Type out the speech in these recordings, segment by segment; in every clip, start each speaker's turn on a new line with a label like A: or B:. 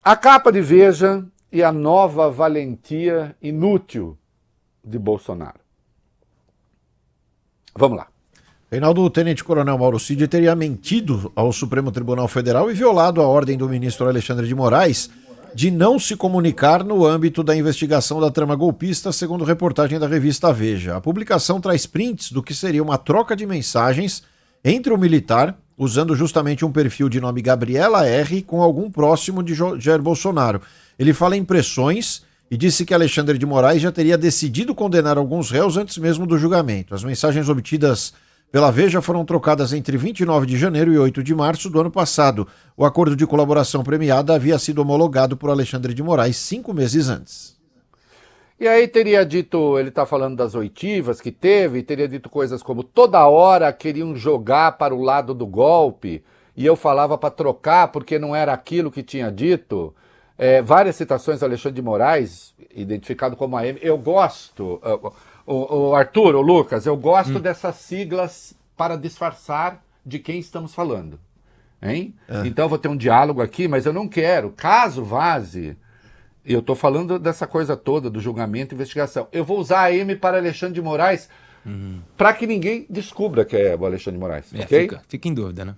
A: A capa de Veja e a nova valentia inútil de Bolsonaro. Vamos lá.
B: Reinaldo, o tenente-coronel Mauro Cid teria mentido ao Supremo Tribunal Federal e violado a ordem do ministro Alexandre de Moraes de não se comunicar no âmbito da investigação da trama golpista, segundo reportagem da revista Veja. A publicação traz prints do que seria uma troca de mensagens entre o militar, usando justamente um perfil de nome Gabriela R., com algum próximo de Jair Bolsonaro. Ele fala em pressões e disse que Alexandre de Moraes já teria decidido condenar alguns réus antes mesmo do julgamento. As mensagens obtidas pela Veja foram trocadas entre 29 de janeiro e 8 de março do ano passado. O acordo de colaboração premiada havia sido homologado por Alexandre de Moraes 5 meses antes.
A: E aí teria dito, ele está falando das oitivas que teve, teria dito coisas como toda hora queriam jogar para o lado do golpe e eu falava para trocar porque não era aquilo que tinha dito. Várias citações do Alexandre de Moraes, identificado como AM. Eu gosto, o Arthur, o Lucas, eu gosto dessas siglas para disfarçar de quem estamos falando. Hein? Então eu vou ter um diálogo aqui, mas eu não quero. Caso vaze, eu estou falando dessa coisa toda, do julgamento e investigação. Eu vou usar a M para Alexandre de Moraes para que ninguém descubra que é o Alexandre de Moraes. Okay?
C: Fica em dúvida, né?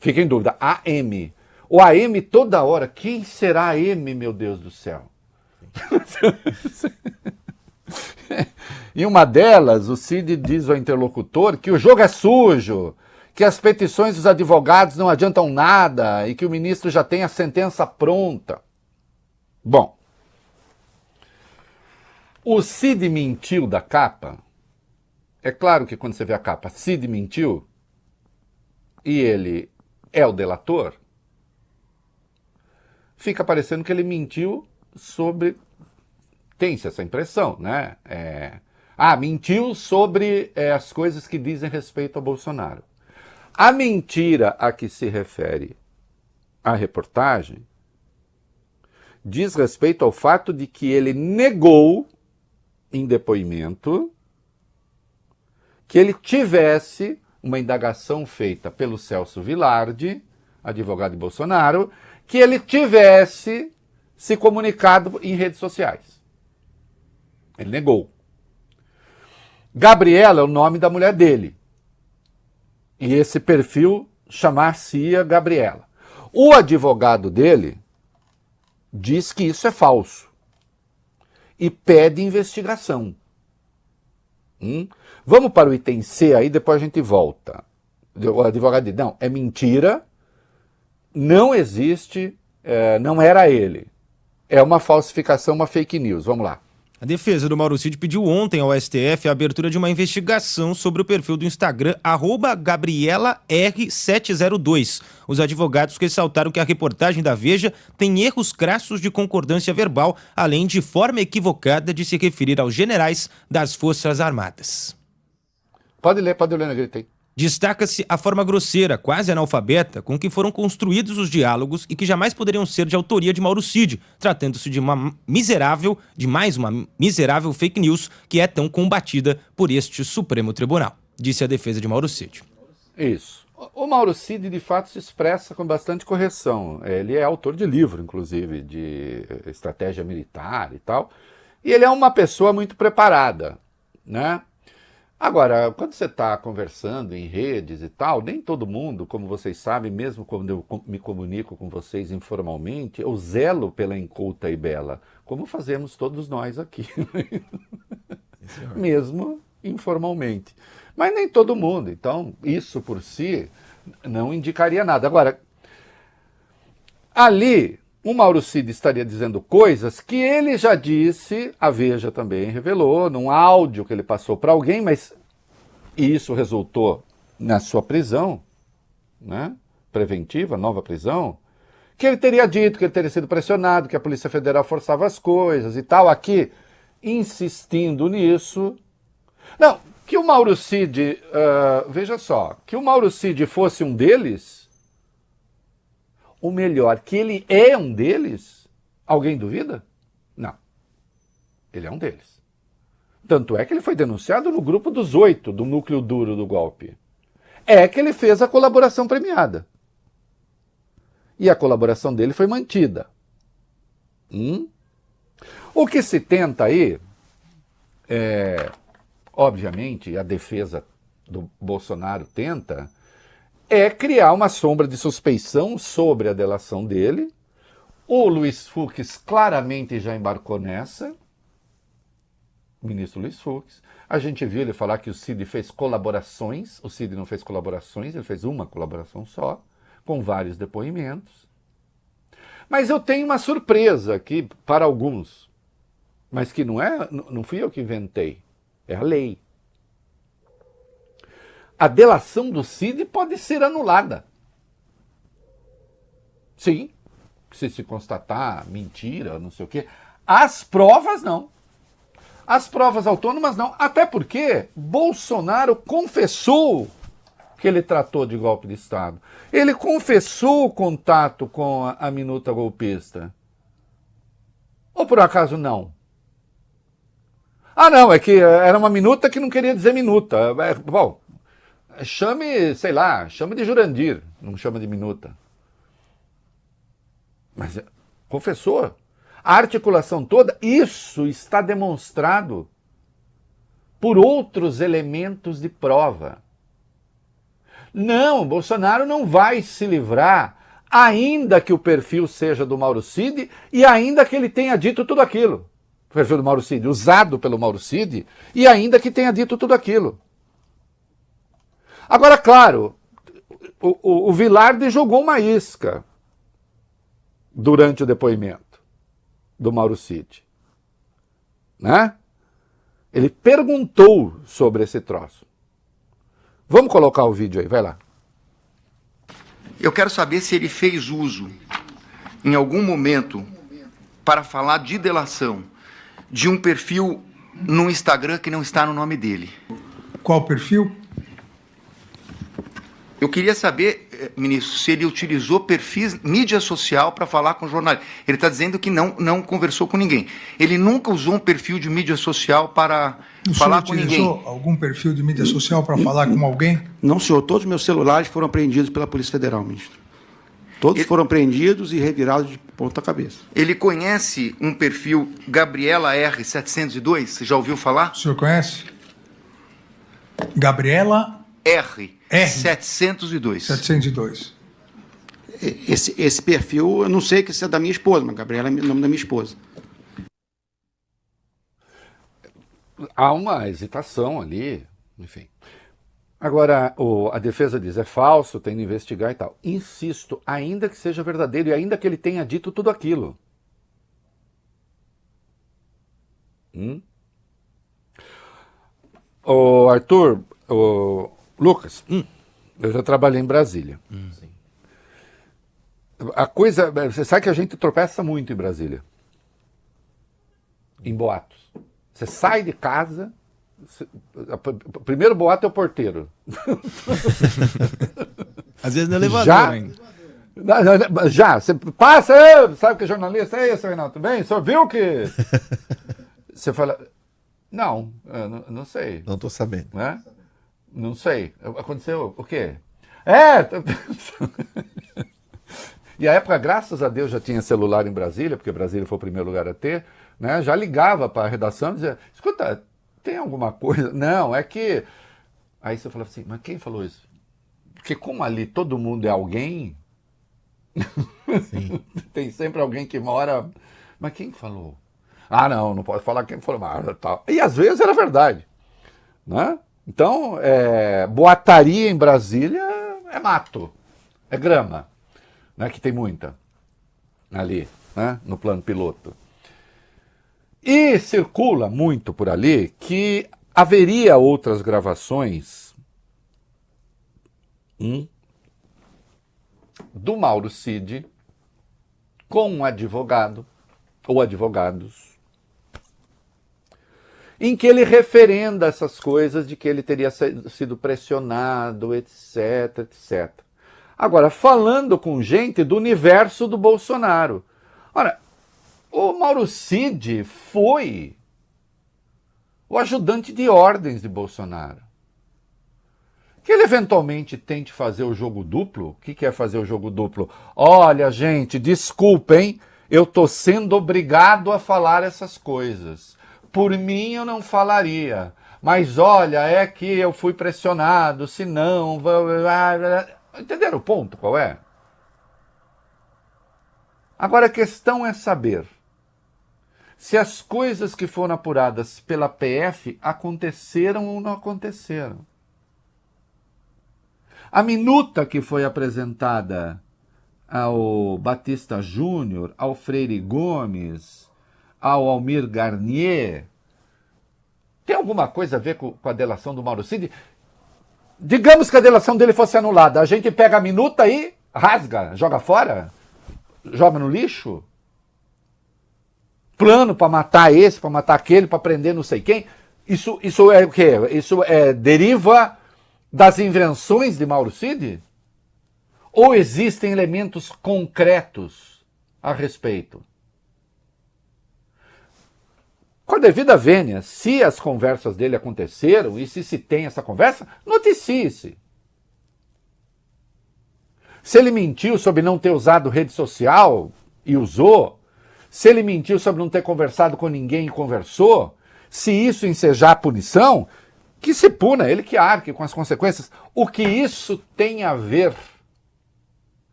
A: Fica em dúvida. AM. O AM toda hora. Quem será AM, meu Deus do céu? Em uma delas, o Cid diz ao interlocutor que o jogo é sujo, que as petições dos advogados não adiantam nada e que o ministro já tem a sentença pronta. Bom, o Cid mentiu da capa. É claro que quando você vê a capa, Cid mentiu, e ele é o delator, fica parecendo que ele mentiu sobre... Tem-se essa impressão, né? Mentiu sobre as coisas que dizem respeito a Bolsonaro. A mentira a que se refere a reportagem diz respeito ao fato de que ele negou em depoimento que ele tivesse uma indagação feita pelo Celso Vilardi, advogado de Bolsonaro, que ele tivesse se comunicado em redes sociais. Ele negou. Gabriela é o nome da mulher dele. E esse perfil chamar-se-ia Gabriela. O advogado dele diz que isso é falso. E pede investigação. Vamos para o item C aí, depois a gente volta. O advogado diz, não, é mentira, não existe, não era ele. É uma falsificação, uma fake news. Vamos lá.
C: A defesa do Mauro Cid pediu ontem ao STF a abertura de uma investigação sobre o perfil do Instagram @GabrielaR702. Os advogados ressaltaram que a reportagem da Veja tem erros crassos de concordância verbal, além de forma equivocada de se referir aos generais das Forças Armadas.
A: Pode ler, Negrito aí.
C: Destaca-se a forma grosseira, quase analfabeta, com que foram construídos os diálogos e que jamais poderiam ser de autoria de Mauro Cid, tratando-se de mais uma miserável fake news que é tão combatida por este Supremo Tribunal, disse a defesa de Mauro Cid.
A: Isso. O Mauro Cid, de fato, se expressa com bastante correção. Ele é autor de livro, inclusive, de estratégia militar e tal. E ele é uma pessoa muito preparada, né? Agora, quando você está conversando em redes e tal, nem todo mundo, como vocês sabem, mesmo quando eu me comunico com vocês informalmente, eu zelo pela incouta e bela, como fazemos todos nós aqui, mesmo informalmente. Mas nem todo mundo, então isso por si não indicaria nada. Agora, ali... O Mauro Cid estaria dizendo coisas que ele já disse, a Veja também revelou, num áudio que ele passou para alguém, mas isso resultou na sua prisão, né? Preventiva, nova prisão, que ele teria dito que ele teria sido pressionado, que a Polícia Federal forçava as coisas e tal, aqui insistindo nisso. Não, que o Mauro Cid, veja só, que o Mauro Cid fosse um deles... O melhor, que ele é um deles? Alguém duvida? Não. Ele é um deles. Tanto é que ele foi denunciado no grupo dos 8, do núcleo duro do golpe. É que ele fez a colaboração premiada. E a colaboração dele foi mantida. O que se tenta aí, obviamente, a defesa do Bolsonaro tenta, é criar uma sombra de suspeição sobre a delação dele. O Luiz Fux claramente já embarcou nessa, o ministro Luiz Fux. A gente viu ele falar que o Cid fez colaborações, o Cid não fez colaborações, ele fez uma colaboração só, com vários depoimentos. Mas eu tenho uma surpresa aqui para alguns, mas que não fui eu que inventei, é a lei. A delação do Cid pode ser anulada. Sim, se constatar mentira, não sei o quê. As provas não. As provas autônomas não. Até porque Bolsonaro confessou que ele tratou de golpe de Estado. Ele confessou o contato com a minuta golpista. Ou por acaso não? Ah, não, é que era uma minuta que não queria dizer minuta. Bom, chame, sei lá, chame de Jurandir, não chama de minuta. Mas confessou. A articulação toda, isso está demonstrado por outros elementos de prova. Não, Bolsonaro não vai se livrar, ainda que o perfil seja do Mauro Cid e ainda que ele tenha dito tudo aquilo. O perfil do Mauro Cid, usado pelo Mauro Cid, e ainda que tenha dito tudo aquilo. Agora, claro, o Vilarde jogou uma isca durante o depoimento do Mauro Cid, né? Ele perguntou sobre esse troço. Vamos colocar o vídeo aí, vai lá.
D: Eu quero saber se ele fez uso, em algum momento, para falar de delação, de um perfil no Instagram que não está no nome dele.
E: Qual perfil?
D: Eu queria saber, ministro, se ele utilizou perfis, mídia social para falar com jornalistas. Ele está dizendo que não conversou com ninguém. Ele nunca usou um perfil de mídia social para falar com ninguém.
E: O senhor utilizou algum perfil de mídia social para falar com alguém?
F: Não, senhor. Todos os meus celulares foram apreendidos pela Polícia Federal, ministro. Todos foram apreendidos e revirados de ponta cabeça.
D: Ele conhece um perfil Gabriela R702? Você já ouviu falar?
E: O senhor conhece? Gabriela
D: R702.
E: 702.
F: Esse perfil, eu não sei que isso é da minha esposa, mas Gabriela é o nome da minha esposa.
A: Há uma hesitação ali, enfim. Agora, a defesa diz, é falso, tem que investigar e tal. Insisto, ainda que seja verdadeiro e ainda que ele tenha dito tudo aquilo. Arthur, Lucas, eu já trabalhei em Brasília. A coisa, você sabe que a gente tropeça muito em Brasília. Em boatos. Você sai de casa, o primeiro boato é o porteiro.
C: Às vezes no elevador
A: Já?
C: ainda.
A: Já, você passa, sabe que é jornalista? É isso, Reinaldo, tudo bem? O senhor viu que... Você fala, não, eu não sei.
B: Não estou sabendo.
A: Né? Não sei. Aconteceu o quê? E a época, graças a Deus, já tinha celular em Brasília, porque Brasília foi o primeiro lugar a ter, né? Já ligava para a redação e dizia, escuta, tem alguma coisa? Não, é que... Aí você fala assim, mas quem falou isso? Porque como ali todo mundo é alguém, tem sempre alguém que mora... Mas quem falou? Ah, não pode falar quem falou. Mas, tal. E às vezes era verdade, né? Então, boataria em Brasília é mato, é grama, né, que tem muita ali, né, no plano piloto. E circula muito por ali que haveria outras gravações do Mauro Cid com um advogado ou advogados, em que ele referenda essas coisas de que ele teria sido pressionado, etc, etc. Agora, falando com gente do universo do Bolsonaro. Ora, o Mauro Cid foi o ajudante de ordens de Bolsonaro. Que ele eventualmente tente fazer o jogo duplo. O que é fazer o jogo duplo? Olha, gente, desculpem, eu estou sendo obrigado a falar essas coisas. Por mim eu não falaria. Mas olha, é que eu fui pressionado, senão... Entenderam o ponto qual é? Agora a questão é saber se as coisas que foram apuradas pela PF aconteceram ou não aconteceram. A minuta que foi apresentada ao Batista Júnior, ao Freire Gomes, ao Almir Garnier, tem alguma coisa a ver com a delação do Mauro Cid? Digamos que a delação dele fosse anulada, a gente pega a minuta e rasga, joga fora? Joga no lixo? Plano para matar esse, para matar aquele, para prender não sei quem. Isso é o quê? Isso deriva das invenções de Mauro Cid? Ou existem elementos concretos a respeito? Com a devida vênia, se as conversas dele aconteceram e se tem essa conversa, noticie-se. Se ele mentiu sobre não ter usado rede social e usou, se ele mentiu sobre não ter conversado com ninguém e conversou, se isso ensejar punição, que se puna, ele que arque com as consequências. O que isso tem a ver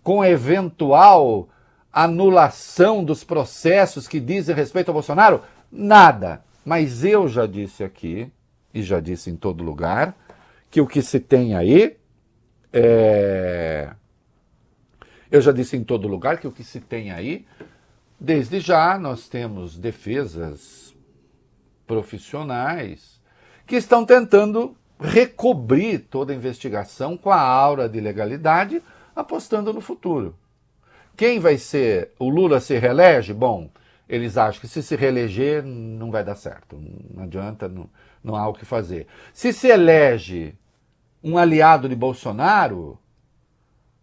A: com a eventual anulação dos processos que dizem respeito ao Bolsonaro? Nada. Mas eu já disse aqui, e já disse em todo lugar, que o que se tem aí Eu já disse em todo lugar que o que se tem aí, desde já nós temos defesas profissionais que estão tentando recobrir toda a investigação com a aura de legalidade, apostando no futuro. Quem vai ser? O Lula se reelege? Bom, eles acham que se reeleger não vai dar certo, não adianta, não há o que fazer. Se elege um aliado de Bolsonaro,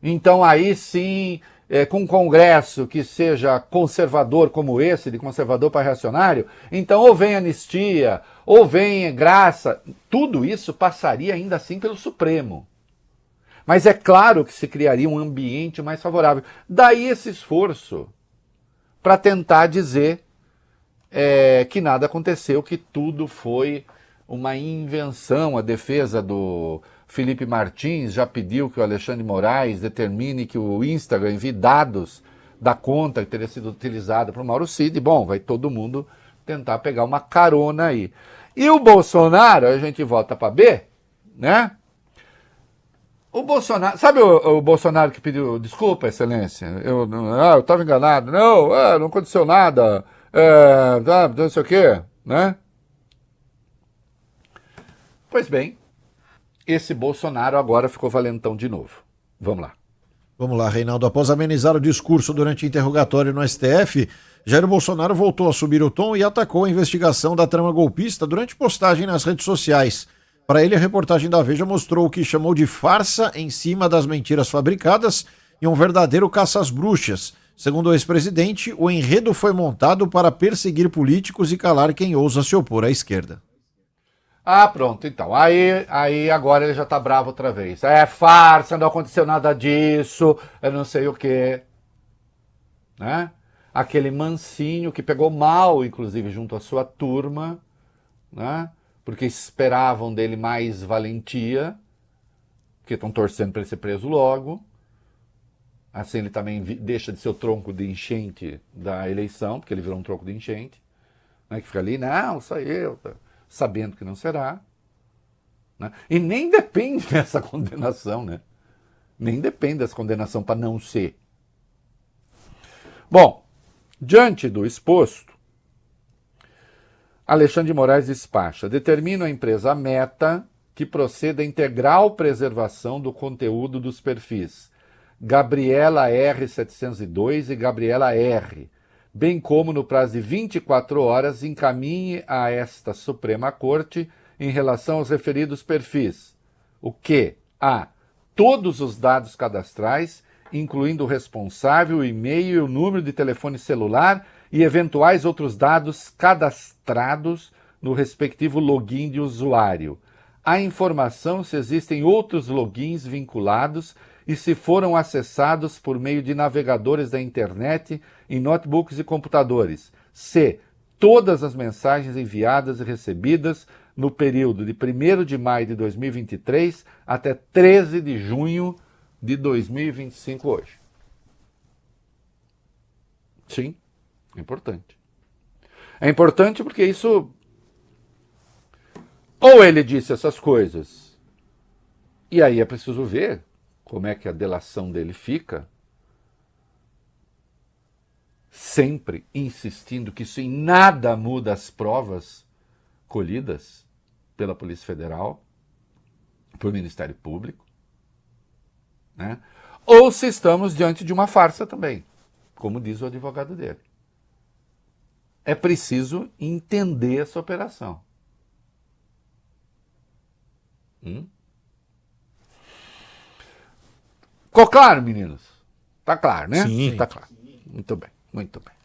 A: então aí sim, com um Congresso que seja conservador como esse, de conservador para reacionário, então ou vem anistia, ou vem graça, tudo isso passaria ainda assim pelo Supremo. Mas é claro que se criaria um ambiente mais favorável. Daí esse esforço para tentar dizer que nada aconteceu, que tudo foi uma invenção. A defesa do Felipe Martins já pediu que o Alexandre de Moraes determine que o Instagram envie dados da conta que teria sido utilizada para o Mauro Cid. Bom, vai todo mundo tentar pegar uma carona aí. E o Bolsonaro, a gente volta para B, né? O Bolsonaro, sabe o Bolsonaro que pediu desculpa, excelência? Eu estava enganado. Não aconteceu nada. Não sei o quê, né? Pois bem, esse Bolsonaro agora ficou valentão de novo. Vamos lá.
B: Vamos lá, Reinaldo. Após amenizar o discurso durante o interrogatório no STF, Jair Bolsonaro voltou a subir o tom e atacou a investigação da trama golpista durante postagem nas redes sociais. Para ele, a reportagem da Veja mostrou o que chamou de farsa em cima das mentiras fabricadas e um verdadeiro caça às bruxas. Segundo o ex-presidente, o enredo foi montado para perseguir políticos e calar quem ousa se opor à esquerda.
A: Ah, pronto, então. Aí agora ele já tá bravo outra vez. É farsa, não aconteceu nada disso, eu não sei o quê. Né? Aquele mansinho que pegou mal, inclusive, junto à sua turma, né? Porque esperavam dele mais valentia, porque estão torcendo para ele ser preso logo. Assim ele também deixa de ser o tronco de enchente da eleição, porque ele virou um tronco de enchente, né? Que fica ali, não, só eu, sabendo que não será. Né? E nem depende dessa condenação, né? Nem depende dessa condenação para não ser. Bom, diante do exposto, Alexandre de Moraes despacha: determina a empresa Meta que proceda à integral preservação do conteúdo dos perfis Gabriela R702 e Gabriela R, bem como no prazo de 24 horas encaminhe a esta Suprema Corte em relação aos referidos perfis o que? A. Todos os dados cadastrais, incluindo o responsável, o e-mail e o número de telefone celular e eventuais outros dados cadastrados no respectivo login de usuário. A informação se existem outros logins vinculados e se foram acessados por meio de navegadores da internet em notebooks e computadores. C. Todas as mensagens enviadas e recebidas no período de 1º de maio de 2023 até 13 de junho de 2025 hoje. Sim, é importante. É importante porque isso... Ou ele disse essas coisas, e aí é preciso ver como é que a delação dele fica, sempre insistindo que isso em nada muda as provas colhidas pela Polícia Federal, pelo Ministério Público, né? Ou se estamos diante de uma farsa também, como diz o advogado dele. É preciso entender essa operação. Ficou claro, meninos? Tá claro, né?
C: Sim.
A: Tá claro. Muito bem, muito bem.